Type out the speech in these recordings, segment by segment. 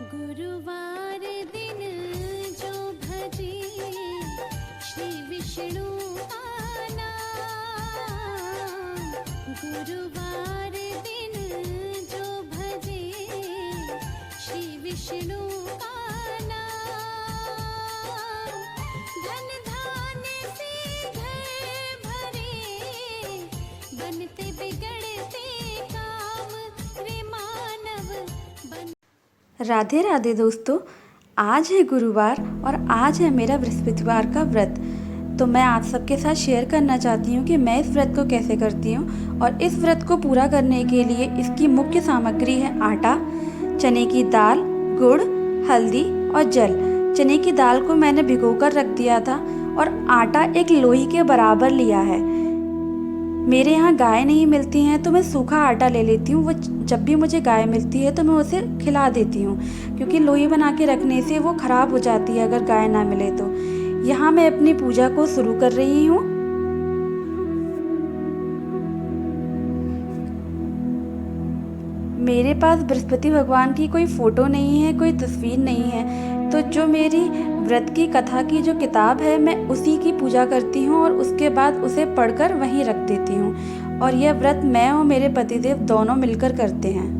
गुरुवार दिन जो भजे श्री विष्णु आना, गुरुवार दिन जो भजे श्री विष्णु आना, धन धान्य से घर भरे बनते बिगड़ते काम रे मानव बन। राधे राधे दोस्तों, आज है गुरुवार और आज है मेरा बृहस्पतिवार का व्रत। तो मैं आप सबके साथ शेयर करना चाहती हूँ कि मैं इस व्रत को कैसे करती हूँ। और इस व्रत को पूरा करने के लिए इसकी मुख्य सामग्री है आटा, चने की दाल, गुड़, हल्दी और जल। चने की दाल को मैंने भिगोकर रख दिया था और आटा एक लोई के बराबर लिया है। मेरे यहाँ गाय नहीं मिलती हैं तो मैं सूखा आटा ले लेती हूँ। वो जब भी मुझे गाय मिलती है तो मैं उसे खिला देती हूँ, क्योंकि लोई बना के रखने से वो ख़राब हो जाती है अगर गाय ना मिले तो। यहाँ मैं अपनी पूजा को शुरू कर रही हूँ। मेरे पास बृहस्पति भगवान की कोई फ़ोटो नहीं है, कोई तस्वीर नहीं है, तो जो मेरी व्रत की कथा की जो किताब है मैं उसी की पूजा करती हूँ और उसके बाद उसे पढ़कर वहीं रख देती हूँ। और यह व्रत मैं और मेरे पतिदेव दोनों मिलकर करते हैं।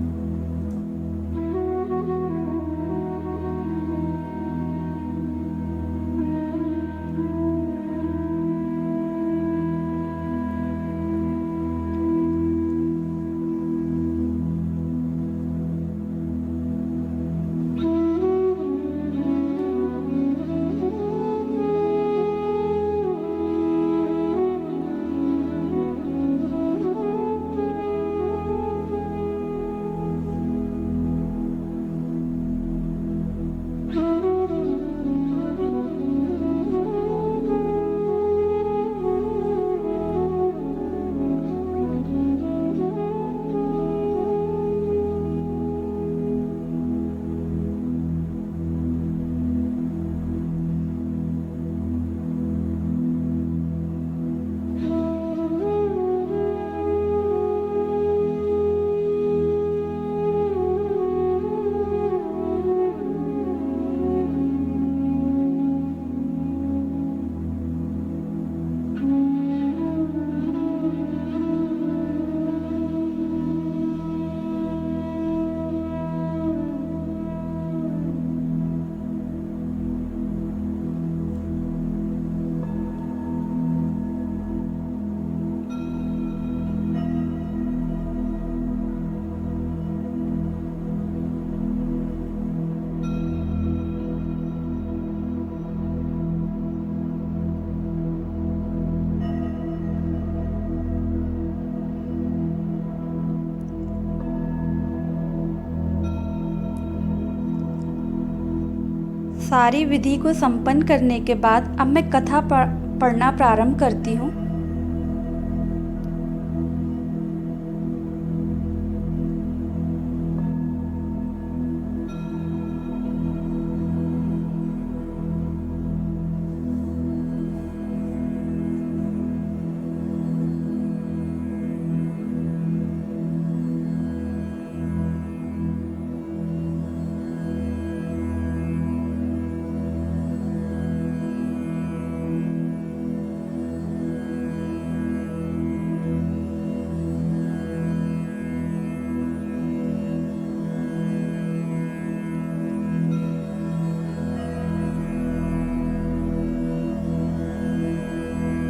सारी विधि को संपन्न करने के बाद अब मैं कथा पढ़ना प्रारंभ करती हूँ।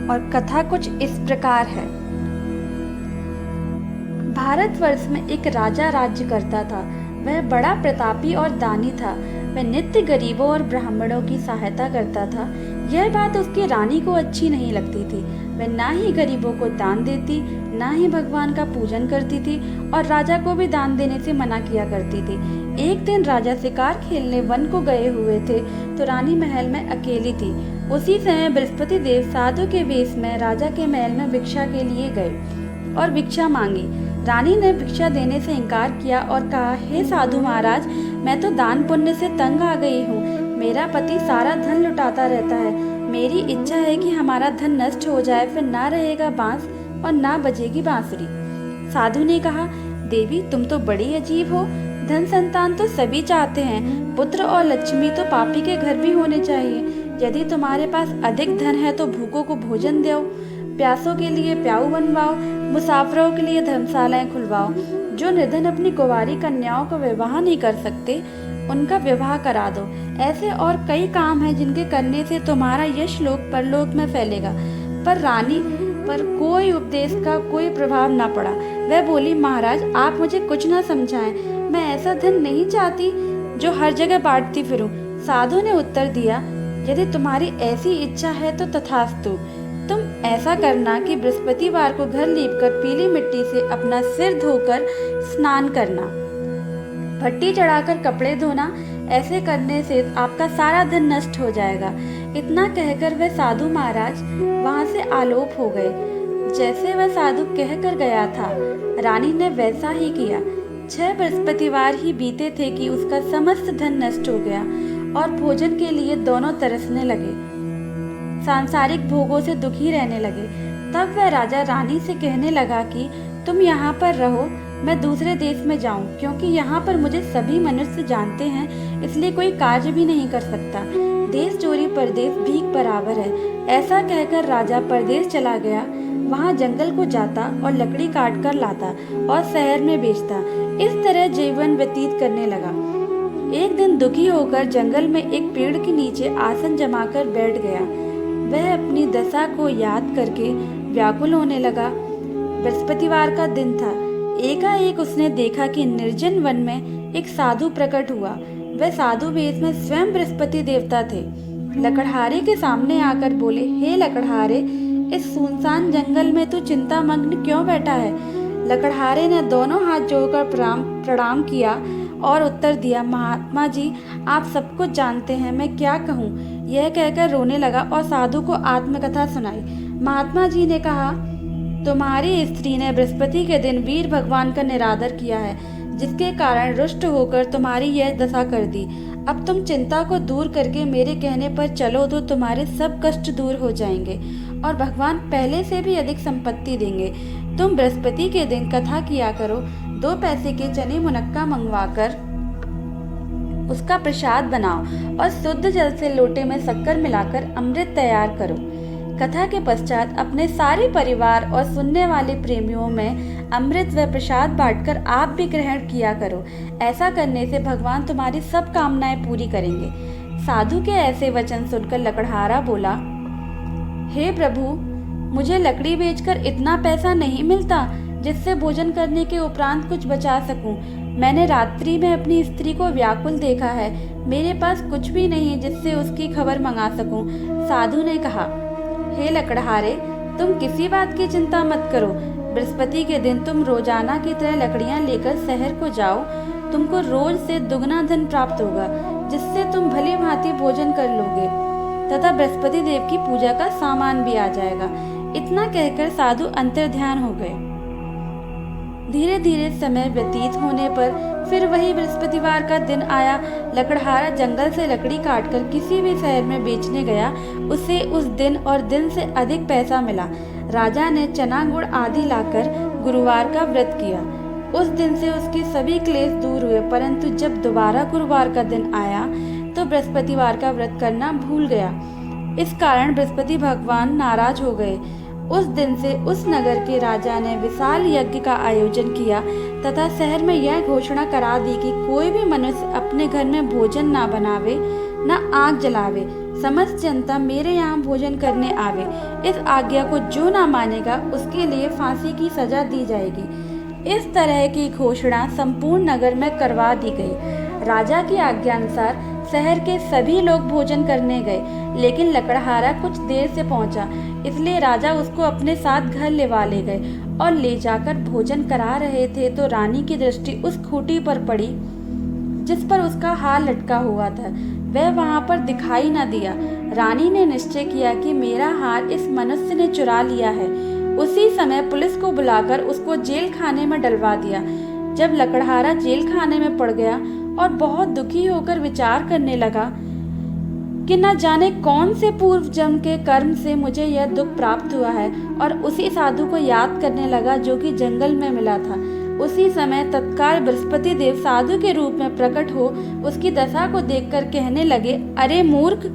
और कथा कुछ इस प्रकार है। भारतवर्ष में एक राजा राज्य करता था। वह बड़ा प्रतापी और दानी था। वह नित्य गरीबों और ब्राह्मणों की सहायता करता था। यह बात उसकी रानी को अच्छी नहीं लगती थी। वह ना ही गरीबों को दान देती, ना ही भगवान का पूजन करती थी और राजा को भी दान देने से मना किया करती थी। एक दिन राजा शिकार खेलने वन को गए हुए थे तो रानी महल में अकेली थी। उसी समय बृहस्पति देव साधु के वेश में राजा के महल में भिक्षा के लिए गए और भिक्षा मांगी। रानी ने भिक्षा देने से इनकार किया और कहा, हे साधु महाराज, मैं तो दान पुण्य से तंग आ गई हूँ। मेरा पति सारा धन लुटाता रहता है। मेरी इच्छा है कि हमारा धन नष्ट हो जाए, फिर ना रहेगा बांस और ना बजेगी बांसुरी। साधु ने कहा, देवी तुम तो बड़ी अजीब हो। धन संतान तो सभी चाहते हैं, पुत्र और लक्ष्मी तो पापी के घर भी होने चाहिए। यदि तुम्हारे पास अधिक धन है तो भूखों को भोजन दो, प्यासों के लिए प्याऊ बनवाओ, मुसाफिरों के लिए धर्मशालाएं खुलवाओ। जो निर्धन अपनी कुंवारी कन्याओं का विवाह नहीं कर सकते उनका विवाह करा दो। ऐसे और कई काम हैं जिनके करने से तुम्हारा यश लोक परलोक में फैलेगा। पर रानी पर कोई उपदेश का कोई प्रभाव न पड़ा। वह बोली, महाराज आप मुझे कुछ न समझाएं, मैं ऐसा धन नहीं चाहती जो हर जगह बांटती फिरूं। साधु ने उत्तर दिया, यदि तुम्हारी ऐसी इच्छा है तो तथास्तु। तुम ऐसा करना कि बृहस्पतिवार को घर लीपकर पीली मिट्टी से अपना सिर धोकर स्नान करना, भट्टी चढ़ाकर कपड़े धोना। ऐसे करने से आपका सारा धन नष्ट हो जाएगा। इतना कहकर वह साधु महाराज वहां से आलोप हो गए। जैसे वह साधु कहकर गया था, रानी ने वैसा ही किया। 6 बृहस्पतिवार ही बीते थे कि उसका समस्त धन नष्ट हो गया और भोजन के लिए दोनों तरसने लगे, सांसारिक भोगों से दुखी रहने लगे। तब वह राजा रानी से कहने लगा कि तुम यहाँ पर रहो, मैं दूसरे देश में जाऊं, क्योंकि यहाँ पर मुझे सभी मनुष्य जानते हैं, इसलिए कोई कार्य भी नहीं कर सकता। देश चोरी परदेश भीख बराबर है। ऐसा कहकर राजा परदेश चला गया। वहाँ जंगल को जाता और लकड़ी काट कर लाता और शहर में बेचता। इस तरह जीवन व्यतीत करने लगा। एक दिन दुखी होकर जंगल में एक पेड़ के नीचे आसन जमाकर बैठ गया। वह अपनी दशा को याद करके व्याकुल होने लगा। बृहस्पतिवार का दिन था। एकाएक उसने देखा कि निर्जन वन में एक साधु प्रकट हुआ। वह साधु वेश में स्वयं बृहस्पति देवता थे। लकड़हारे के सामने आकर बोले, हे लकड़हारे, इस सुनसान जंगल में तू चिंतामग्न क्यों बैठा है? लकड़हारे ने दोनों हाथ जोड़कर प्रणाम किया और उत्तर दिया, महात्मा जी आप सब कुछ जानते हैं, मैं क्या कहूँ। यह कहकर रोने लगा और साधु को आत्मकथा सुनाई। महात्मा जी ने कहा, तुम्हारी स्त्री ने बृहस्पति के दिन वीर भगवान का निरादर किया है, जिसके कारण रुष्ट होकर तुम्हारी यह दशा कर दी। अब तुम चिंता को दूर करके मेरे कहने पर चलो तो तुम्हारे सब कष्ट दूर हो जाएंगे और भगवान पहले से भी अधिक संपत्ति देंगे। तुम बृहस्पति के दिन कथा किया करो, 2 पैसे के चने मुनक्का मंगवाकर उसका प्रसाद बनाओ और शुद्ध जल से लोटे में शक्कर मिलाकर अमृत तैयार करो। कथा के पश्चात अपने सारे परिवार और सुनने वाले प्रेमियों में अमृत व प्रसाद बांटकर आप भी ग्रहण किया करो। ऐसा करने से भगवान तुम्हारी सब कामनाएं पूरी करेंगे। साधु के ऐसे वचन सुनकर लकड़हारा बोला, हे प्रभु, मुझे लकड़ी बेचकर इतना पैसा नहीं मिलता जिससे भोजन करने के उपरांत कुछ बचा सकूं। मैंने रात्रि में अपनी स्त्री को व्याकुल देखा है, मेरे पास कुछ भी नहीं जिससे उसकी खबर मंगा सकूं। साधु ने कहा, हे लकड़हारे, तुम किसी बात की चिंता मत करो। बृहस्पति के दिन तुम रोजाना की तरह लकड़ियां लेकर शहर को जाओ। तुमको रोज से दुगना धन प्राप्त होगा, जिससे तुम भली भांति भोजन कर लोगे तथा बृहस्पति देव की पूजा का सामान भी आ जाएगा। इतना कहकर साधु अंतर्ध्यान हो गए। धीरे धीरे समय व्यतीत होने पर फिर वही बृहस्पतिवार का दिन आया। लकड़हारा जंगल से लकड़ी काटकर किसी भी शहर में बेचने गया। उसे उस दिन और दिन से अधिक पैसा मिला। राजा ने चना गुड़ आदि लाकर गुरुवार का व्रत किया। उस दिन से उसके सभी क्लेश दूर हुए, परंतु जब दोबारा गुरुवार का दिन आया तो बृहस्पतिवार का व्रत करना भूल गया। इस कारण बृहस्पति भगवान नाराज हो गए। उस दिन से उस नगर के राजा ने विशाल यज्ञ का आयोजन किया तथा शहर में यह घोषणा करा दी कि कोई भी मनुष्य अपने घर में भोजन ना बनावे, ना आग जलावे। समस्त जनता मेरे यहाँ भोजन करने आवे। इस आज्ञा को जो ना मानेगा उसके लिए फांसी की सजा दी जाएगी। इस तरह की घोषणा संपूर्ण नगर में करवा दी गई। राजा की आज्ञा अनुसार शहर के सभी लोग भोजन करने गए, लेकिन लकड़हारा कुछ देर से पहुंचा, इसलिए राजा उसको अपने साथ घर ले गए और ले जाकर भोजन करा रहे थे तो रानी की दृष्टि उस खूंटी पर पड़ी जिस पर उसका हार लटका हुआ था। वह वहां पर दिखाई न दिया। रानी ने निश्चय किया कि मेरा हार इस मनुष्य ने चुरा लिया है। उसी समय पुलिस को बुलाकर उसको जेल खाने में डलवा दिया। जब लकड़हारा जेल खाने में पड़ गया और बहुत दुखी होकर विचार करने लगा कि न जाने कौन से पूर्व जन्म के कर्म से मुझे यह दुख प्राप्त हुआ है, और उसी साधु को याद करने लगा जो कि जंगल में मिला था। उसी समय तत्काल बृहस्पति देव साधु के रूप में प्रकट हो उसकी दशा को देखकर कहने लगे, अरे मूर्ख,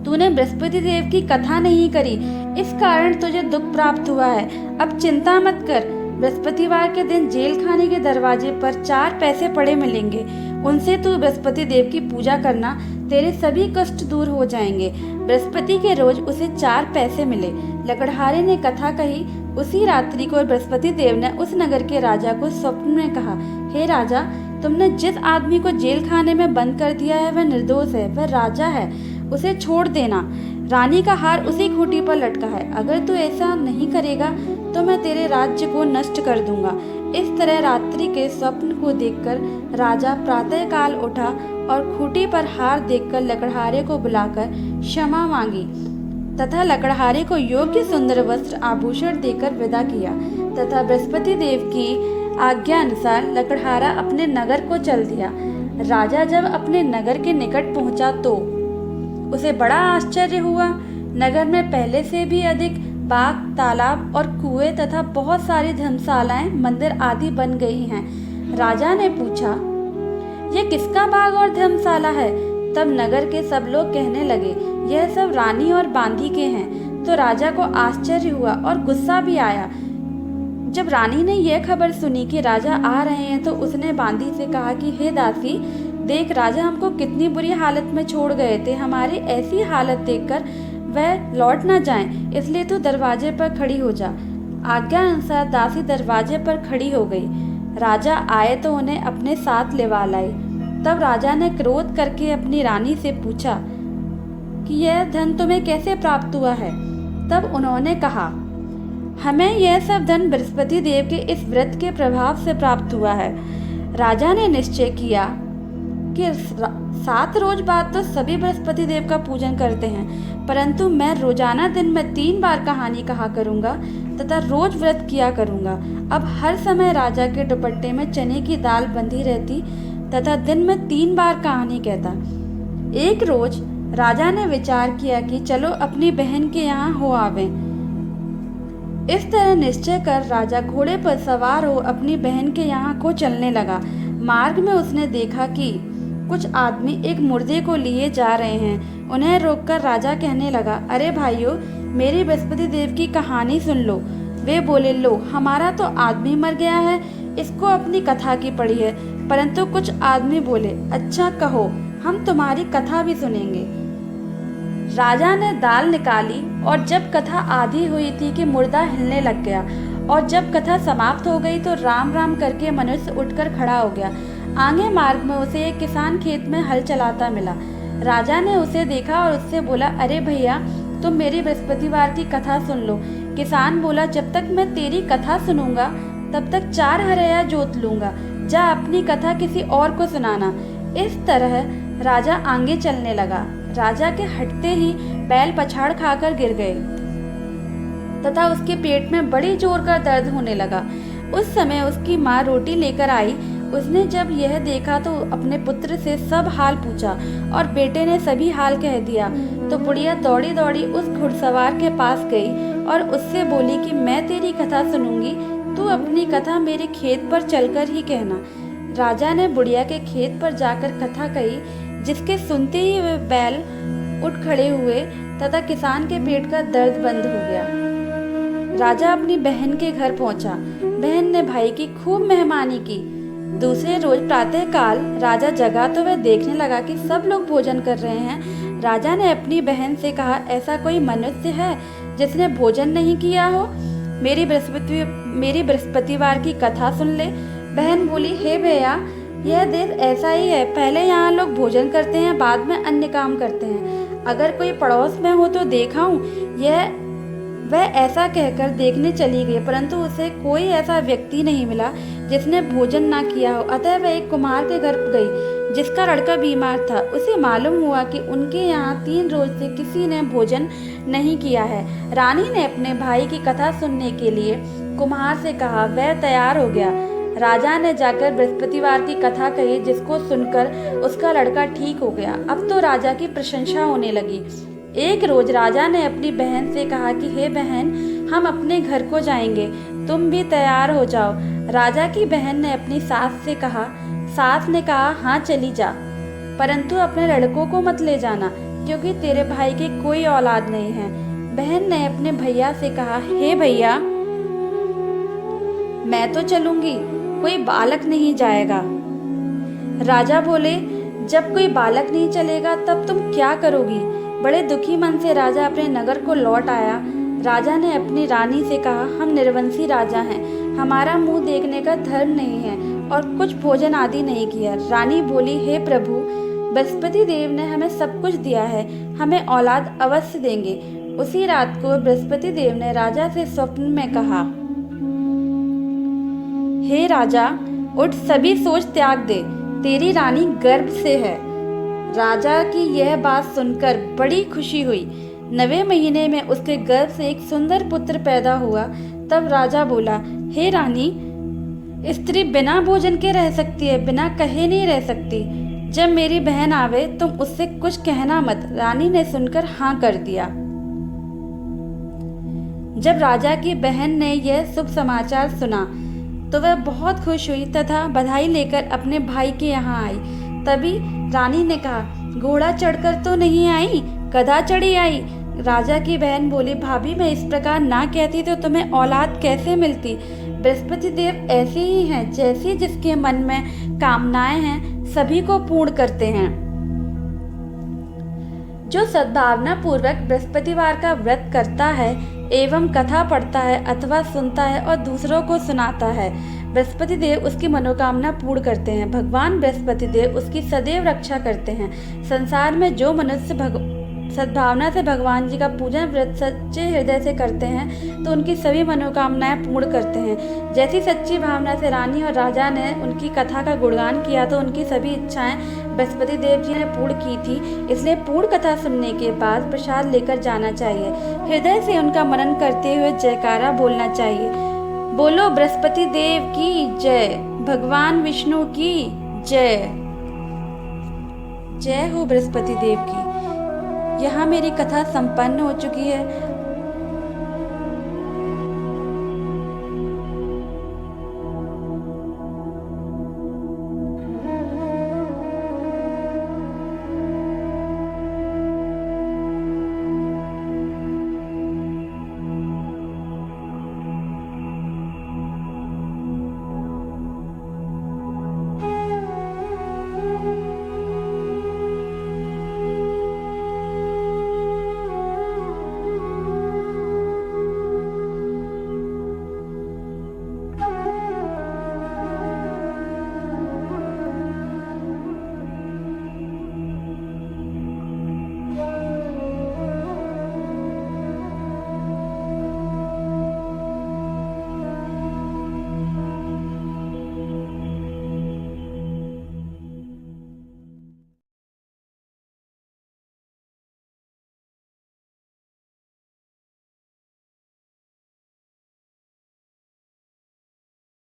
तूने बृहस्पति देव की कथा नहीं करी, इस कारण तुझे दुख प्राप्त हुआ है। अब चिंता मत कर, बृहस्पतिवार के दिन जेल खाने के दरवाजे पर 4 पैसे पड़े मिलेंगे, उनसे तू बृहस्पति देव की पूजा करना, तेरे सभी कष्ट दूर हो जाएंगे। बृहस्पति के रोज उसे 4 पैसे मिले। लकड़हारे ने कथा कही। उसी रात्रि को बृहस्पति देव ने उस नगर के राजा को स्वप्न में कहा, हे राजा, तुमने जिस आदमी को जेल खाने में बंद कर दिया है वह निर्दोष है, वह राजा है, उसे छोड़ देना। रानी का हार उसी खूंटी पर लटका है, अगर तू ऐसा नहीं करेगा तो मैं तेरे राज्य को नष्ट कर दूंगा। इस तरह रात्रि के स्वप्न को देखकर राजा प्रातःकाल उठा और खूंटी पर हार देखकर लकड़हारे को बुलाकर क्षमा मांगी तथा लकड़हारे को योग्य सुंदर वस्त्र आभूषण देकर विदा किया तथा बृहस्पति देव की आज्ञा अनुसार लकड़हारा अपने नगर को चल दिया। राजा जब अपने नगर के निकट पहुंचा तो उसे बड़ा आश्चर्य हुआ। नगर में पहले से भी अधिक बाग, तालाब और कुएं तथा बहुत सारी धर्मशालाएं, मंदिर आदि बन गई हैं। राजा ने पूछा, यह किसका बाग और धर्मशाला है? तब नगर के सब लोग कहने लगे, यह सब रानी और बांदी के हैं। तो राजा को आश्चर्य हुआ और गुस्सा भी आया। जब रानी ने यह खबर सुनी कि राजा आ रहे हैं तो उसने बांदी से कहा कि हे दासी, देख, राजा हमको कितनी बुरी हालत में छोड़ गए थे, हमारी ऐसी हालत देखकर वह लौट न जाएं, इसलिए तू दरवाजे पर खड़ी हो जा। आज्ञा अनुसार दासी दरवाजे पर खड़ी हो गई। राजा आए तो उन्हें अपने साथ लेवा लाई। तब राजा ने क्रोध करके अपनी रानी से पूछा कि यह धन तुम्हें कैसे प्राप्त हुआ है? तब उन्होंने कहा, हमें यह सब धन बृहस्पति देव के इस व्रत के प्रभाव से प्राप्त हुआ है। राजा ने निश्चय किया कि 7 रोज बाद तो सभी बृहस्पति देव का पूजन करते हैं, परंतु मैं रोजाना दिन में 3 बार कहानी कहा करूंगा तथा रोज व्रत किया करूंगा। अब हर समय राजा के दुपट्टे में चने की दाल बंधी रहती तथा दिन में 3 बार कहानी कहता। एक रोज राजा ने विचार किया कि चलो अपनी बहन के यहाँ हो आवें। इस तरह निश्चय कर राजा घोड़े पर सवार हो अपनी बहन के यहाँ को चलने लगा। मार्ग में उसने देखा कि कुछ आदमी एक मुर्दे को लिए जा रहे हैं। उन्हें रोककर राजा कहने लगा, अरे भाइयों, मेरी बृहस्पति देव की कहानी सुन लो। वे बोले, लो, हमारा तो आदमी मर गया है, इसको अपनी कथा की पड़ी है। परंतु कुछ आदमी बोले, अच्छा कहो, हम तुम्हारी कथा भी सुनेंगे। राजा ने दाल निकाली और जब कथा आधी हुई थी कि मुर्दा हिलने लग गया और जब कथा समाप्त हो गई तो राम राम करके मनुष्य उठकर खड़ा हो गया। आगे मार्ग में उसे एक किसान खेत में हल चलाता मिला। राजा ने उसे देखा और उससे बोला, अरे भैया, तुम मेरी बृहस्पतिवार की कथा सुन लो। किसान बोला, जब तक मैं तेरी कथा सुनूंगा तब तक 4 हरया जोत लूंगा, जा अपनी कथा किसी और को सुनाना। इस तरह राजा आगे चलने लगा। राजा के हटते ही बैल पछाड़ खाकर गिर गए तथा उसके पेट में बड़ी जोर का दर्द होने लगा। उस समय उसकी माँ रोटी लेकर आई। उसने जब यह देखा तो अपने पुत्र से सब हाल पूछा और बेटे ने सभी हाल कह दिया। तो बुढ़िया दौड़ी दौड़ी उस घुड़सवार के पास गई और उससे बोली कि मैं तेरी कथा सुनूंगी, तू अपनी कथा मेरे खेत पर चलकर ही कहना। राजा ने बुढ़िया के खेत पर जाकर कथा कही, जिसके सुनते ही वे बैल उठ खड़े हुए तथा किसान के पेट का दर्द बंद हो गया। राजा अपनी बहन के घर पहुंचा। बहन ने भाई की खूब मेहमानी की। दूसरे रोज प्रातः काल राजा जगा तो वह देखने लगा कि सब लोग भोजन कर रहे हैं। राजा ने अपनी बहन से कहा, ऐसा कोई मनुष्य है जिसने भोजन नहीं किया हो? मेरी बृहस्पतिवार की कथा सुन ले। बहन बोली, हे भैया, यह देश ऐसा ही है, पहले यहाँ लोग भोजन करते हैं, बाद में अन्य काम करते हैं। अगर कोई पड़ोस में हो तो देखा हूँ। वह ऐसा कहकर देखने चली गई, परंतु उसे कोई ऐसा व्यक्ति नहीं मिला जिसने भोजन ना किया हो। अतः वह एक कुम्हार के घर गई जिसका लड़का बीमार था। उसे मालूम हुआ कि उनके यहाँ 3 रोज से किसी ने भोजन नहीं किया है। रानी ने अपने भाई की कथा सुनने के लिए कुम्हार से कहा। वह तैयार हो गया। राजा ने जाकर बृहस्पतिवार की कथा कही, जिसको सुनकर उसका लड़का ठीक हो गया। अब तो राजा की प्रशंसा होने लगी। एक रोज राजा ने अपनी बहन से कहा कि हे बहन, हम अपने घर को जाएंगे। तुम भी तैयार हो जाओ। राजा की बहन ने अपनी सास से कहा। सास ने कहा, हाँ चली जा, परंतु अपने लड़कों को मत ले जाना, क्योंकि तेरे भाई की कोई औलाद नहीं है। बहन ने अपने भैया से कहा, हे भैया, मैं तो चलूंगी, कोई बालक नहीं जाएगा। राजा बोले, जब कोई बालक नहीं चलेगा तब तुम क्या करोगी? बड़े दुखी मन से राजा अपने नगर को लौट आया। राजा ने अपनी रानी से कहा, हम निर्वंशी राजा हैं, हमारा मुंह देखने का धर्म नहीं है और कुछ भोजन आदि नहीं किया। रानी बोली, हे प्रभु, बृहस्पति देव ने हमें सब कुछ दिया है, हमें औलाद अवश्य देंगे। उसी रात को बृहस्पति देव ने राजा से स्वप्न में कहा, हे राजा, उठ, सभी सोच त्याग दे, तेरी रानी गर्भ से है। राजा की यह बात सुनकर बड़ी खुशी हुई। 9वें महीने में उसके गर्भ से एक सुंदर पुत्र पैदा हुआ। तब राजा बोला, हे रानी, स्त्री बिना भोजन के रह सकती है, बिना कहे नहीं रह सकती। जब मेरी बहन आवे तुम उससे कुछ कहना मत। रानी ने सुनकर हाँ कर दिया। जब राजा की बहन ने यह शुभ समाचार सुना तो वह बहुत खुश हुई तथा बधाई लेकर अपने भाई के यहाँ आई। तभी रानी ने कहा, घोड़ा चढ़कर तो नहीं आई, गधा चढ़ी आई। राजा की बहन बोली, भाभी, मैं इस प्रकार ना कहती तो तुम्हें औलाद कैसे मिलती? बृहस्पति देव ऐसे ही हैं, जैसे जिसके मन में कामनाएं हैं सभी को पूर्ण करते हैं। जो सद्भावना पूर्वक बृहस्पतिवार का व्रत करता है एवं कथा पढ़ता है अथवा सुनता है और दूसरों को सुनाता है, बृहस्पति देव उसकी मनोकामना पूर्ण करते हैं। भगवान बृहस्पति देव उसकी सदैव रक्षा करते हैं। संसार में जो मनुष्य सद्भावना से भगवान जी का पूजन व्रत सच्चे हृदय से करते हैं तो उनकी सभी मनोकामनाएं पूर्ण करते हैं। जैसी सच्ची भावना से रानी और राजा ने उनकी कथा का गुणगान किया तो उनकी सभी इच्छाएं बृहस्पति देव जी ने पूर्ण की थी। इसलिए पूर्ण कथा सुनने के बाद प्रसाद लेकर जाना चाहिए। हृदय से उनका मनन करते हुए जयकारा बोलना चाहिए। बोलो बृहस्पति देव की जय, भगवान विष्णु की जय। जय हो बृहस्पति देव की। यहाँ मेरी कथा संपन्न हो चुकी है।